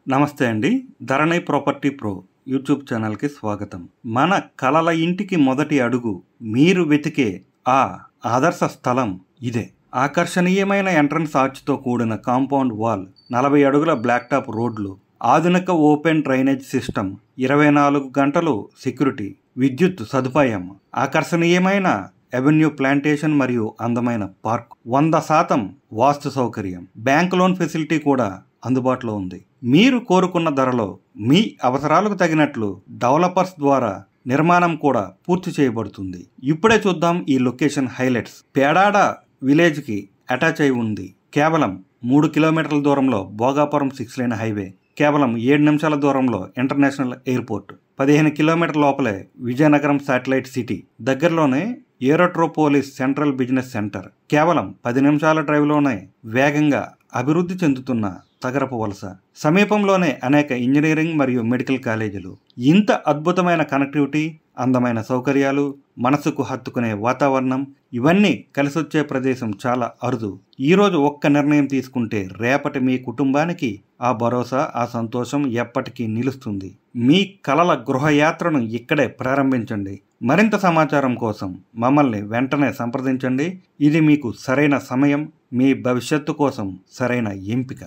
నమస్తే అండి. ధరణి property pro YouTube ఛానల్కి స్వాగతం. మన కలల ఇంటికి మొదటి అడుగు మీరు వెతికే ఆ ఆదర్శ స్థలం ఇదే. ఆకర్షణీయమైన ఎంట్రన్స్ ఆర్చ్తో కూడిన కాంపౌండ్ వాల్, 40 అడుగుల బ్లాక్ టాప్ రోడ్లు, ఆధునిక ఓపెన్ డ్రైనేజ్ సిస్టమ్, 24 గంటలు సెక్యూరిటీ, విద్యుత్ సదుపాయం, ఆకర్షణీయమైన అవెన్యూ ప్లాంటేషన్ మరియు అందమైన పార్క్, 100% వాస్తు సౌకర్యం, బ్యాంక్ లోన్ ఫెసిలిటీ కూడా అందుబాటులో ఉంది. మీరు కోరుకున్న ధరలో మీ అవసరాలకు తగినట్లు డెవలపర్స్ ద్వారా నిర్మాణం కూడా పూర్తి చేయబడుతుంది. ఇప్పుడే చూద్దాం ఈ లొకేషన్ హైలైట్స్. పేడాడ విలేజ్కి అటాచ్ అయి ఉంది. కేవలం 3 కిలోమీటర్ల దూరంలో భోగాపురం 6 లేన్ హైవే, కేవలం 7 నిమిషాల దూరంలో ఇంటర్నేషనల్ ఎయిర్పోర్ట్, 15 కిలోమీటర్ల లోపలే విజయనగరం శాటిలైట్ సిటీ, దగ్గరలోనే ఏరోట్రోపోలిస్ సెంట్రల్ బిజినెస్ సెంటర్, కేవలం 10 నిమిషాల డ్రైవ్లోనే వేగంగా అభివృద్ధి చెందుతున్న తగరపు వలస, సమీపంలోనే అనేక ఇంజనీరింగ్ మరియు మెడికల్ కాలేజీలు. ఇంత అద్భుతమైన కనెక్టివిటీ, అందమైన సౌకర్యాలు, మనసుకు హత్తుకునే వాతావరణం, ఇవన్నీ కలిసొచ్చే ప్రదేశం చాలా అరుదు. ఈరోజు ఒక్క నిర్ణయం తీసుకుంటే రేపటి మీ కుటుంబానికి ఆ భరోసా, ఆ సంతోషం ఎప్పటికీ నిలుస్తుంది. మీ కలల గృహయాత్రను ఇక్కడే ప్రారంభించండి. మరింత సమాచారం కోసం మమ్మల్ని వెంటనే సంప్రదించండి. ఇది మీకు సరైన సమయం, మీ భవిష్యత్తు కోసం సరైన ఎంపిక.